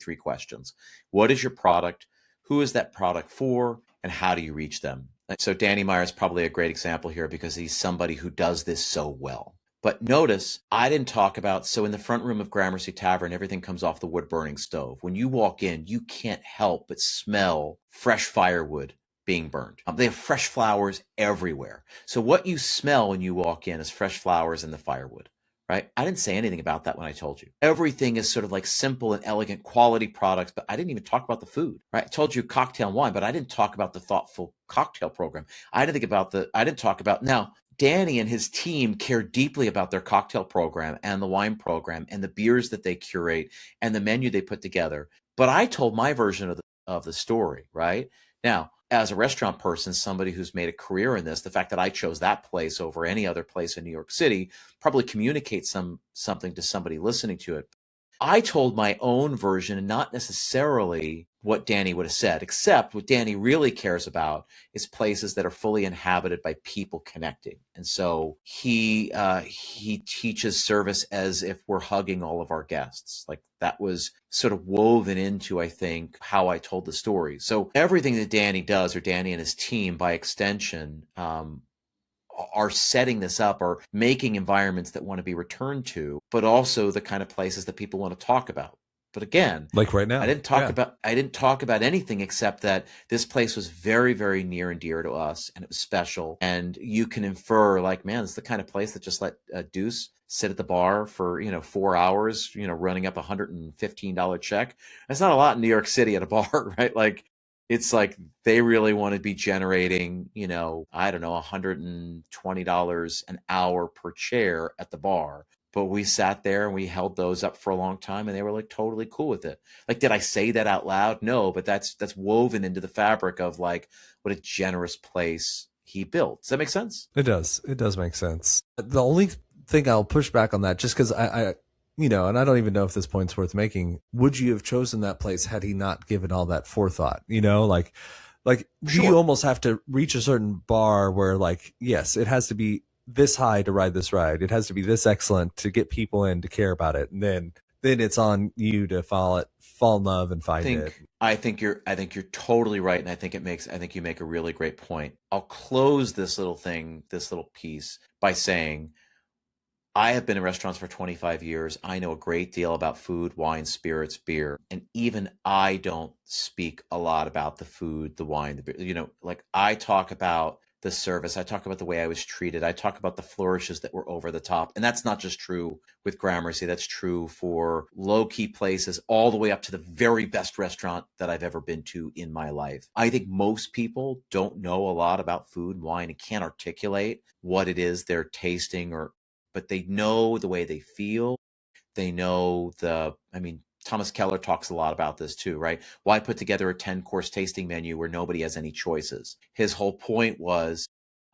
three questions. What is your product? Who is that product for? And how do you reach them? So Danny Meyer is probably a great example here because he's somebody who does this so well. But notice, I didn't talk about, so in the front room of Gramercy Tavern, everything comes off the wood-burning stove. When you walk in, you can't help but smell fresh firewood being burned. They have fresh flowers everywhere. So what you smell when you walk in is fresh flowers and the firewood, right? I didn't say anything about that when I told you. Everything is sort of like simple and elegant quality products, but I didn't even talk about the food, right? I told you cocktail and wine, but I didn't talk about the thoughtful cocktail program. I didn't talk about, now, Danny and his team care deeply about their cocktail program and the wine program and the beers that they curate and the menu they put together. But I told my version of the story, right? Now, as a restaurant person, somebody who's made a career in this, the fact that I chose that place over any other place in New York City probably communicates something to somebody listening to it. I told my own version and not necessarily what Danny would have said, except what Danny really cares about is places that are fully inhabited by people connecting. And so he teaches service as if we're hugging all of our guests. Like that was sort of woven into, I think, how I told the story. So everything that Danny does, or Danny and his team by extension, are setting this up or making environments that want to be returned to, but also the kind of places that people want to talk about. But again, like right now, I didn't talk about anything except that this place was very, very near and dear to us, and it was special. And you can infer, like, man, it's the kind of place that just let Deuce sit at the bar for 4 hours, running up $115 check. That's not a lot in New York City at a bar, right? Like, it's like they really want to be generating, I don't know, $120 an hour per chair at the bar. But we sat there and we held those up for a long time, and they were like totally cool with it. Like, did I say that out loud? No, but that's woven into the fabric of like what a generous place he built. Does that make sense? It does. It does make sense. The only thing I'll push back on that, just because I and I don't even know if this point's worth making. Would you have chosen that place had he not given all that forethought? Like Sure. You almost have to reach a certain bar where, like, yes, it has to be this high to ride this ride. It has to be this excellent to get people in to care about it, and then it's on you to fall in love and find it. I think you're totally right, and I think you make a really great point. I'll close this little piece by saying, I have been in restaurants for 25 years. I know a great deal about food, wine, spirits, beer. And even I don't speak a lot about the food, the wine, the beer. Like I talk about the service. I talk about the way I was treated. I talk about the flourishes that were over the top. And that's not just true with Gramercy. That's true for low-key places all the way up to the very best restaurant that I've ever been to in my life. I think most people don't know a lot about food and wine and can't articulate what it is they're tasting, but they know the way they feel. They know Thomas Keller talks a lot about this too, right? Why put together a 10-course tasting menu where nobody has any choices? His whole point was,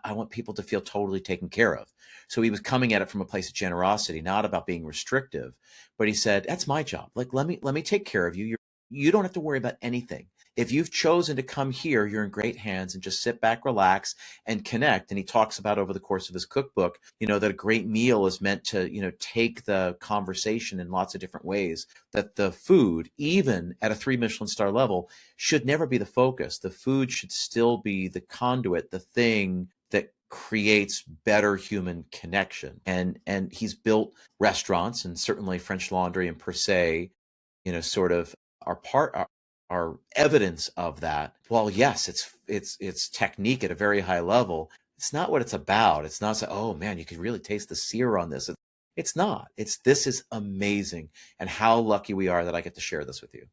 I want people to feel totally taken care of. So he was coming at it from a place of generosity, not about being restrictive, but he said, that's my job. Like, let me take care of you. You don't have to worry about anything. If you've chosen to come here, you're in great hands, and just sit back, relax, and connect. And he talks about, over the course of his cookbook, that a great meal is meant to, take the conversation in lots of different ways, that the food, even at a 3 Michelin star level, should never be the focus. The food should still be the conduit, the thing that creates better human connection. And he's built restaurants, and certainly French Laundry and Per Se, sort of are evidence of that. Well, yes, it's technique at a very high level. It's not what it's about. It's not so, oh man, you can really taste the sear on this. It's not. This is amazing, and how lucky we are that I get to share this with you.